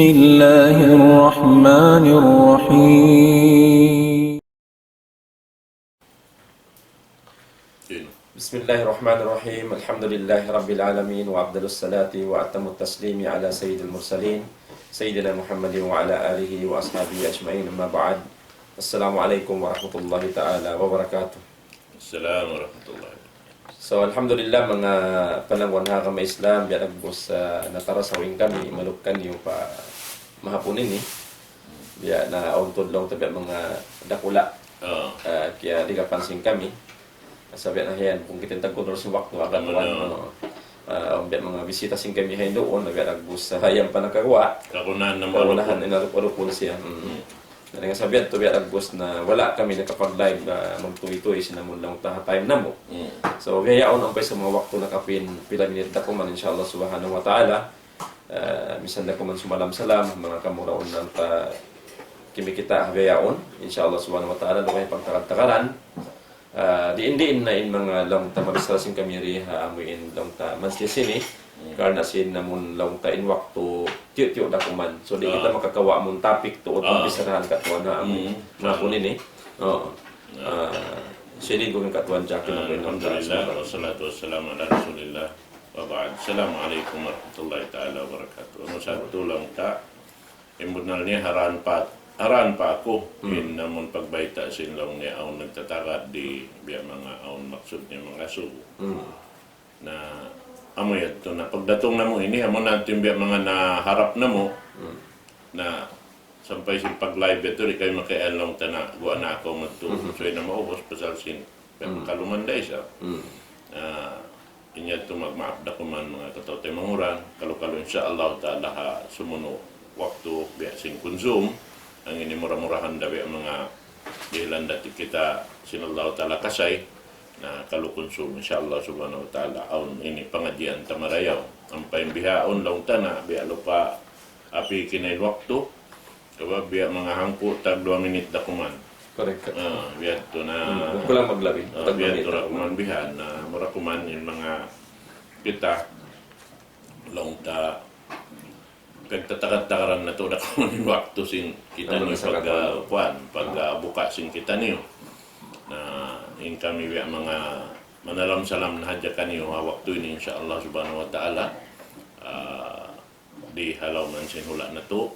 الله الرحمن الرحيم بسم الله الرحمن الرحيم الحمد لله رب العالمين وأفضل الصلاة وأتم التسليم على سيد المرسلين سيدنا محمد وعلى آله وأصحابه أجمعين أما بعد السلام عليكم ورحمة الله تعالى وبركاته. Assalamu warahmatullahi. So alhamdulillah mga panangwan ha kami Islam biya nagbus natara sa wing kami malukkan yung pa mahapunin ni biya na untod long tabi mga dakula kaya di kapansin kami sabi na yan kung kita tagkunor sa waktu agad biya mga bisita sing kami hay doon biya nagbus hayang pa nakagawa Kakunan ng kaunahan inarup-arupon siya nga sabihan to biya nagbus na wala kami nakapag-live magtuloy-tuloy sinamon lang time na mo. So gayaon ang pa sa mga waktu na kapin pila minit na ko man inshallah subhanahu wa ta'ala. Misan na ko man sumalam-salam mga kamuraon ng kimikita gayaon inshallah subhanahu wa ta'ala daw ay pagtakad-takaran. Diin-diin na in mga lang ta mabisrasin kami ri amuin lang ta mansisini karena sin namun lang ta in waktu tiyo-tiyo da kuman. So di kita makakawa mong topic tuod ang bisarahan katuan na amin na kunin eh. Silid ko ng katuan Jackie na rin. Alhamdulillah, wassalatu wassalamu ala rasulillah wa ba'd. Assalamualaikum warahmatullahi ta'ala wabarakatuh. Ano sa tulang ta, imbunal niya haran pa ako in namun pagbayta sinlong niya aon nagtatakad di biya mga aon maksud niya mga sugo. Na amoy ito na pagdatong na mo ini amo natin biya mga naharap na mo na sampay sin pag live ito di kayo makialong tana guwa na ako magtusoy na maubos pasal sin kalumanday siya inya ito magmaapda ko man mga katote manguran kalukalo insyaAllah ta'ala ha sumuno waktu biya sin konsum ang ini murah-murahan dabi ang mga dihilan dati kita sinallahu ta'ala kasay na kalukonsum insyaAllah subhanahu wa ta'ala aun ini pangadian tamarayaw ang paimbihaon lang tana biya lupa api kinain waktu kaya biya mga hangko tag 2 minit da kuman Correct. Biya ito na Kulang maglabi. biya ito na kuman bihan na mura kuman yung mga kita lang ta pagtatakad-takaran na ito na kuman yung waktu sin kita niyo pag sin kita niyo na in kami biya mga manalam-salam na hadya kaniyo waktu ini insyaAllah subhanahu wa ta'ala di halaw man sinhula na to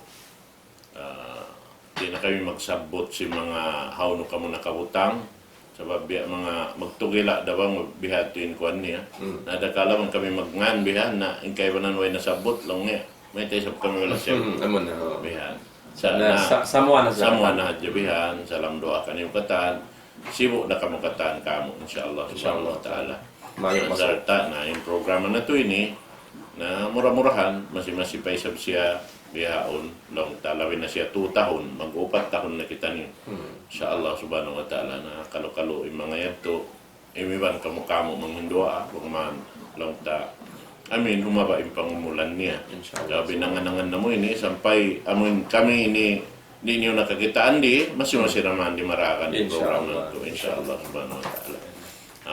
di na kami magsabot si mga hawno ka mo nakabutang sabab biya mga magtugila dabang bihatin kuan niya nadakala man kami magngan bihan na inkay banan way nasabot lang niya may tayo kami wala siya Amon na. bihan Samuan na Samuan na hadya bihan salam doa kaniyo katan sibo na kamukatan kamo insyaAllah subhanahu wa ta'ala masarta na yung programa na to ini na mura-murahan masi-masi pa isab siya bihaon long talawin na siya 2 tahon mag-4 tahon na kita niyo insyaAllah subhanahu wa ta'ala na kalo-kalo yung mga yan to imiban kamukamo manghindua kung man long ta amin humaba yung pangumulan niya sabi nanganangan na mo ini sampay amin kami ini di niyo nakakitaan di masih naman di marakan yung programa ito insyaAllah subhanahu wa ta'ala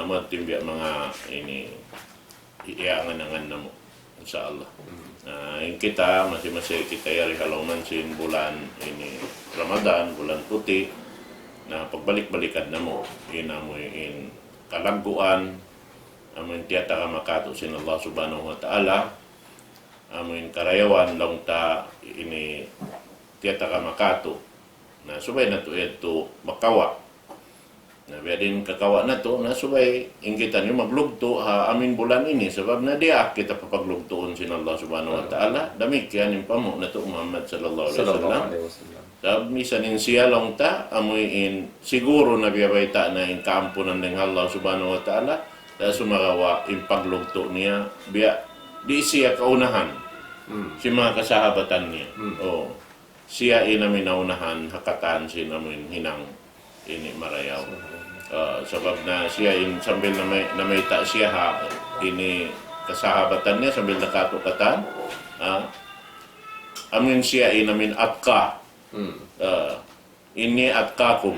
amat timbiya mga ini iangan-angan na mo insyaAllah yung kita masih kita yari halaman sin bulan ini Ramadan bulan puti na pagbalik-balikan na mo in kalagguan amin tiyata ka makato sin Allah subhanahu wa ta'ala amin karayawan lang ta ini tiyata ka makato na subay na to ito makawa na biya din kakawa na to na subay inggitan yung maglugto amin bulan ini sabab na diak kita papaglugtoon sin Allah subhanahu wa ta'ala dami kaya nin pamo na to Muhammad sallallahu alaihi wasallam sabab misanin siya lang ta amoy siguro na biya bayta na in kampo ng Allah subhanahu wa ta'ala na sumagawa in paglugto niya biya di siya kaunahan si mga kasahabatan niya siya inamin naunahan hakatan sinamin hinang ini marayaw sabab na siya sambil na may ta siya ini kasahabatan niya sambil nakatukatan amin siya inamin atka ini atkakum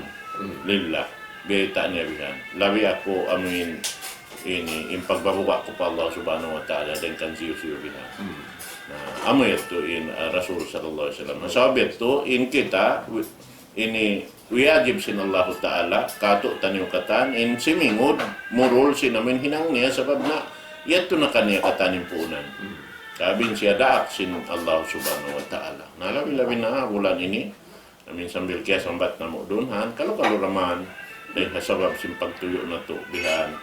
lillah beta niya bihan labi ako amin ini impagbabuka ko pa Allah subhanahu wa ta'ala dan kan siyo bihan amo ito in Rasul sallallahu alaihi wasallam. Sabi ito in kita ini wajib sin Allah Ta'ala kato tanyo katan in simingod murul sinamin hinang niya sabab na yato na kaniya katanin punan. Sabi siya daak sin Allah Subhanahu wa Ta'ala. Nalabi-labi na bulan ini amin sambil kaya sambat na mo dunhan kalau raman dahil nasabab sin pagtuyo na to bihan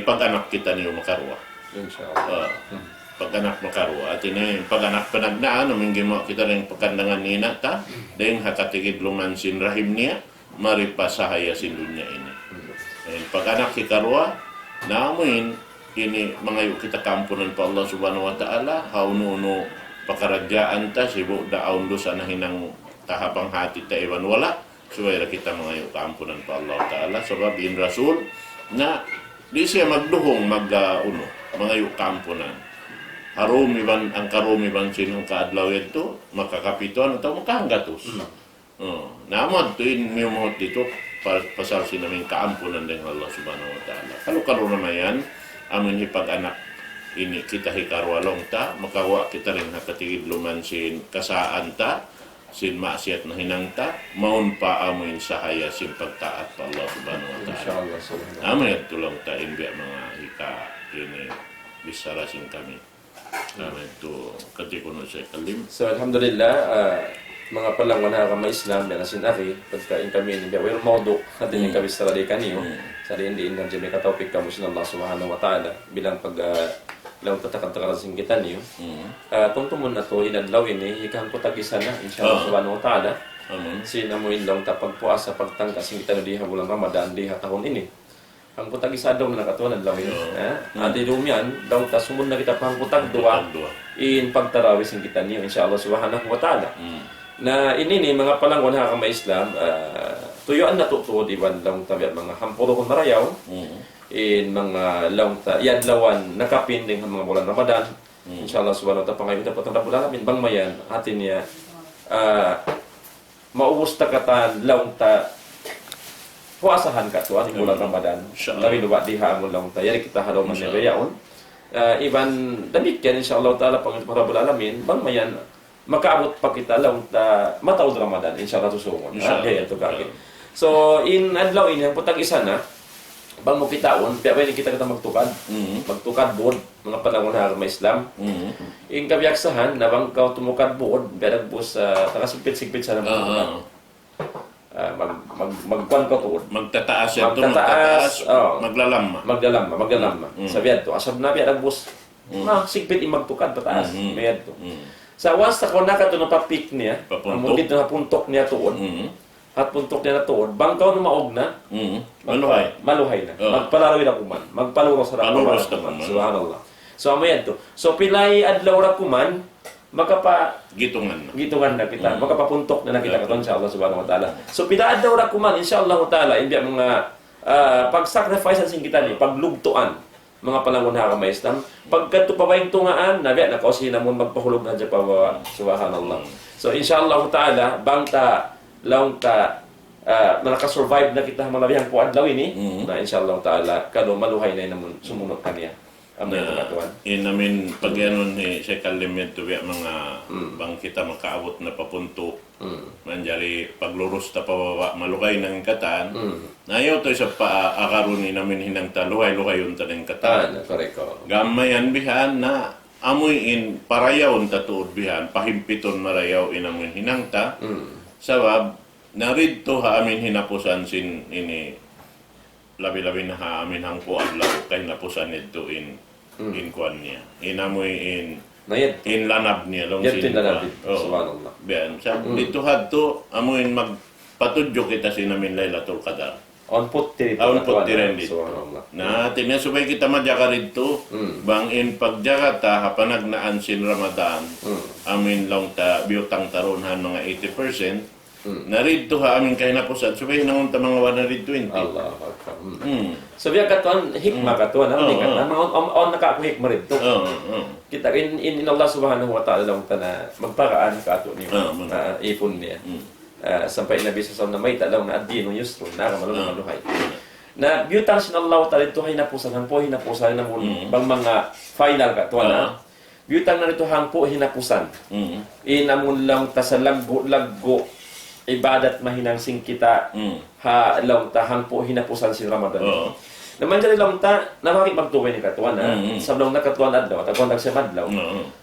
pag-anak kita niyo makarwa. Inshallah. Pag-anak makarwa. At ini pag-anak panagnaan, namingin mo kita rin pagkandangan ni ta, dahil hakatigid luman sin rahim niya, maripasahaya sin dunya ini. Pag-anak kikarwa, namin, ini mangayo kita kampunan pa Allah Subhanahu wa Ta'ala, haununo pakaradyaan ta, sibo daon do sa nahinang tahapang hati ta iwan wala, suwayra kita mangayo kampunan pa Allah Ta'ala, sabab in Rasul, na di siya magduhong mangayo kampunan. Harumiban ang karumiban sinong kaadlaw ito makakapituan atau makahanggatos. Namad tuin miyumot dito pasal sinamin kaampunan dengan Allah Subhanahu wa Ta'ala. Kalau naman amin hipag-anak ini kita hikarwalong ta makawa kita rin nakatigid luman sin kasaan ta sin maksiat na hinangta maun pa amin sahaya sin pagtaat pa Allah Subhanahu wa Ta'ala. Insyaallah. Amin tulong ta inbiya mga hika ini bisara sin kami. Amin to katikuno sa kalim. So alhamdulillah mga palangwan na kama Islam na sinari pagkain kami ni Biawil Modo natin yung kami sa kaniyo sa hindi inang jami ka topic kamo sa Allah Subhanahu wa Ta'ala bilang pag lang tatakad-takarasin kita niyo. Tungtumon na to inadlaw ini hikang ko tag-isa na inshallah Subhanahu wa Ta'ala. Sinamuin lang tapagpuas sa pagtangkas kita diha bulan Ramadan diha tahun ini. Ang putag isa daw na nakatuan ang lawin. Adi dumian, daw ta sumun na kita pang putag dua in pagtarawis ng kita niyo inshallah Subhanahu wa Ta'ala. Na ini ni mga palangwan ha kama Islam, tuyuan na tutuod iban lang tabi mga hampuro kung marayaw. In mga lang ta yadlawan nakapin ding mga bulan Ramadan. Inshallah Subhanahu wa Ta'ala pangayon ta patang bulan namin bang mayan atin niya maubos ta katan lang ta puasahan ka tuan di bulan Ramadan. Tapi lupa diha mo lang tayo kita halaw man yaon. Iban demikian insyaallah taala Panginoon Rabbul Alamin bang mayan makaabot pa kita lang ta mataod Ramadan insyaallah tusungon. Kaya to kage. So in adlaw ini ang putag isa na bang mo kitaon piya kita magtukad. Magtukad bod mga panahon na may Islam. In kabiyaksahan na bang ka tumukad bod biya nagbus takasipit-sipit sa naman. Magkuan ko tuod. Magtataas yan to, magtataas, maglalama. Sabihan to, asab na biya nagbus, sigpit magtukad, pataas, mayad to. Sa once na kung nakato na papik niya, ang dito na puntok niya tuod, at puntok niya na tuod, bangkaw na maog na, maluhay na. Magpalarawin ako man, magpaluros na ako man. Subhanallah. So, mayad to. So, pilay adlaw ra kuman, gitungan na kita makapapuntok na kita katon sa Allah Subhanahu wa Ta'ala. So pidaad daw ra kuman insyaallah ta'ala imbiya mga pag-sacrifice sing kita ni paglugtuan mga panahon ha kama Islam pagkadto pa bayong tungaan nabiya na kausi namon magpahulog na sa pawa subhanallah. So insyaallah ta'ala bangta laung ta naka-survive na kita malabihang po adlaw ini na insyaallah ta'ala kado maluhay na namon sumunod kaniya. Namin pagyanon ni sa kalimento biya mga bang kita makaabot na papunto manjari pagluros ta pababa malugay ng katan nayo to sa paakaron ni namin hinang taluhay-luhay yung taneng katan gamayan bihan na amoy in parayaw ta tuod bihan pahimpiton marayaw inamin hinang ta sabab naridto ha amin hinapusan sin ini labi-labi na ha amin hang po adlaw kay napusan ito in kuan niya. Inamoy in lanab niya long sin. Subhanallah. Biyan sa dito hadto amoy magpatudyo kita sinamin Lailatul Qadar. On put tiren dito. Na tinya subay kita madjaka dito bang in pagjaga ta hapanagnaan sin Ramadan. Amin long ta biutang taronhan mga 80%. Naridto ha amin kay napusad subay nangon ta mga 120. Allah akbar. So biya katuan hikmah katuan ang katuan on naka hikmah ridto. Kita in Allah Subhanahu wa Ta'ala lang na magparaan ka ato ni ipon niya. Sampai Nabi sallallahu na may talaw na ad-dinu yusrun na maluhay. Na biutang sin Allah Ta'ala ito hay napusan han po hinapusan na bang mga final katuan na Biyutang na nito hangpo hinapusan. Inamon lang ta sa laggo ibadat mahinangsing kita ha lang ta hangpo hinapusan si Ramadan. Naman dyan lang ta namaki magtuway ni katuan sa long nakatuan adlaw tagon sa madlaw.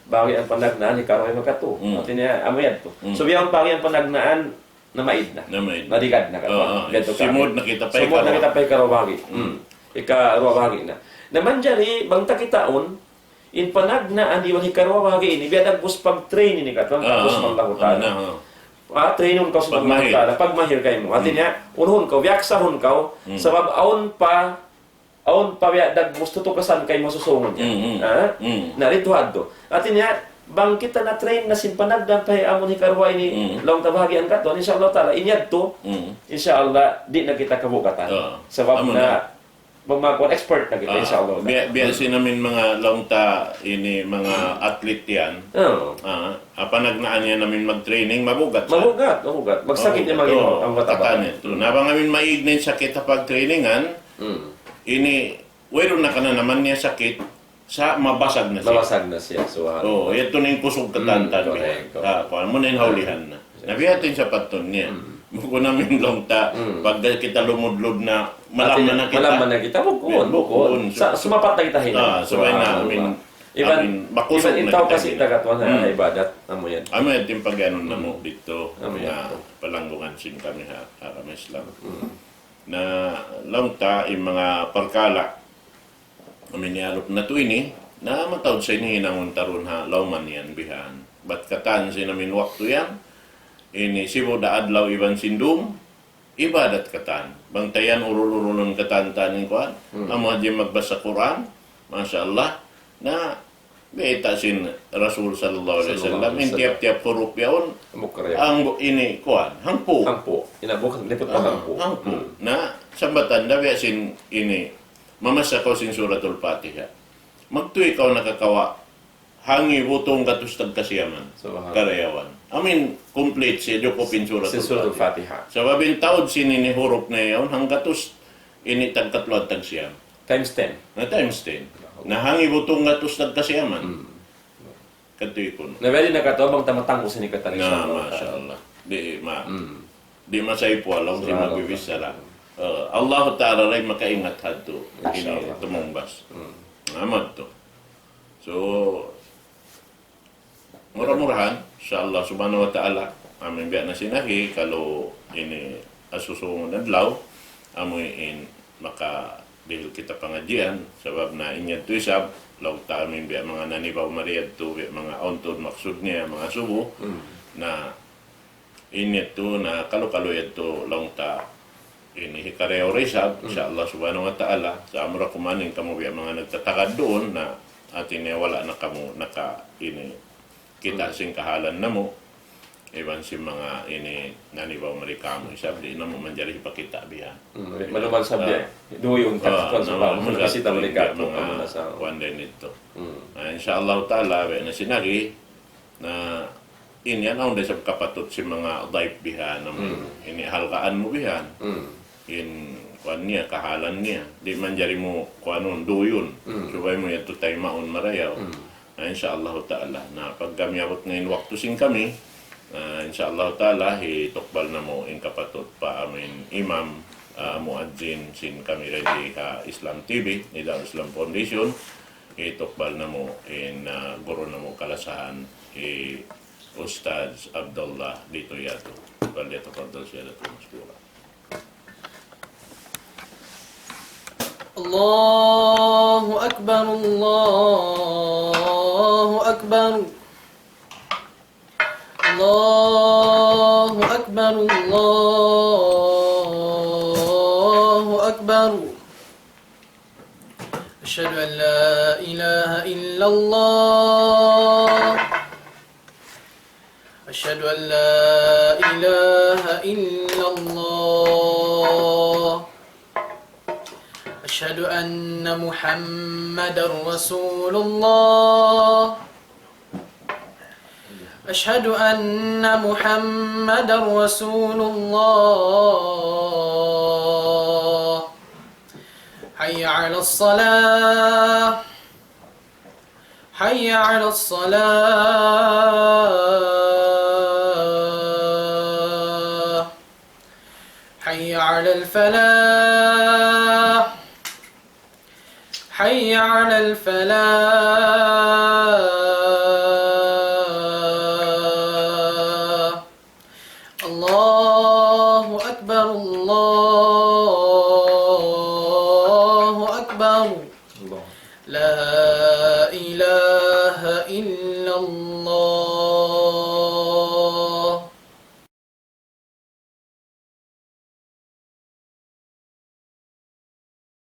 Bagi ang panagnaan ni karoy magkatu. Ati niya amoyad to. So biyang bagi ang panagnaan na maid na. Madigad na katuan. Simod na kita pa Simod na kita pa karawagi. Ikarawagi na. Naman dyan bangta kitaon in panagnaan di wali karawagi ini biadag bus pag-train ni katuan tapos maglahutan. Trainon ka sa maglahutan pag mahir kay mo. Ati niya unhon ka wiaksahon ka sabab aon pa biadag gusto tukasan kay masusungod niya. Narituhad to. Ati niya bang kita na train na sinpanagdan pa amon ni karway ni long tabagian katon insyaallah taala inyad to insyaallah di na kita kabukatan sabab na magmagkuan expert na kita insyaallah biyasin namin mga longta ini mga athlete yan panagnaan niya namin mag-training mabugat magsakit niya magino ang mataba nabang amin maignin sakit pag trainingan ini wero na kana naman niya sakit sa mabasag na siya. So, ito na yung kusog katantan. Kung mo na yung haulihan na. Nabihatin sa paton niya. Buko namin longta, pag kita lumudlod na, malaman na kita. Bukon. Sumapat na kita hilang. Sabay na, Iban itaw kasi tagatuan na ibadat. Amo yan. Amo yan, yung pag-anon na mo dito. Na palanggungan sin kami haram Islam. Na longta, yung mga pagkala, miniyalop na to ini, na matawad sa inihinangon taron ha, lauman yan bihan. Ba't katan sinamin waktu yan? Ini sibo da adlaw iban sindum, ibadat katan. Bangtayan urul-urulun katan-tanin ko, amo di magbasa Quran, Masya Allah, na beita sin Rasul sallallahu alaihi wasallam, in tiap-tiap huruf yaon, ang ini kuan, hangpo. Inabuk, lipot pa hangpo. Na, sambatan, dabi sin ini, mamasa ko sin suratul Fatiha. Magtuy ikaw nakakawa. Hangi butong katustag kasiyaman. Karayawan. Complete siya. Diyokopin suratul Fatiha. Sa babin taod sinini huruf na yaon, hanggatus ini tagkatlo at tagsiyam. Times 10. Na times 10. Na hangi butong katustag kasiyaman. Katuy ko. Na very nakatobang tamatang ko sinikatan. Na, Masya Allah. Di masay po alam si magbibisa lang. Allah Ta'ala rin makaingat hadto ini tumumbas. Amad to. So, murah-murahan, insyaAllah subhanahu wa ta'ala, amin biya na sinahi, kalau ini asusungon adlaw, amoy makadihil kita pangadjian, sabab na inyad to isab, law ta amin biya mga nanibaw mariyad to, biya mga auntod maksud niya, mga subo, na inyad to, na kalo-kaloyad to, law ta, ini hikareo resab, insyaAllah subhanahu wa ta'ala, sa amura kumanin kamo biya mga nagtatakad doon na atin niya wala na kamo ini kita sing kahalan na mo, iban si mga ini nanibaw marikamo, isab di na mo manjari ipakita biya. Maluman sabi, doon takpan sa mga mga marikato mga one day nito. InsyaAllah ta'ala, biya na sinagi na inyan ang sa kapatot si mga daip bihan, ini halkaan mo bihan. In kuan niya, kahalan niya. Di man jari mo kuanon, duyon. Subay mo yato tayo maon marayaw. Inshallah ta'ala. Na pag kami abot ngayon waktu sing kami, inshallah ta'ala, hitokbal na mo in kapatot pa amin imam, muadzin sin kami ready Islam TV, ni Dar Islam Foundation. Hitokbal na mo in guro na mo kalasahan Ustaz Abdullah dito yato. Balito Fadal siya dato maskura. الله أكبر الله أكبر الله أكبر الله أكبر أشهد أن لا إله إلا الله أشهد أن لا إله إلا الله أشهد أن محمدا رسول الله أشهد أن محمدا رسول الله حي على الصلاة حي على الصلاة حي على الفلاح حي على الفلاح الله أكبر الله أكبر الله. لا إله إلا الله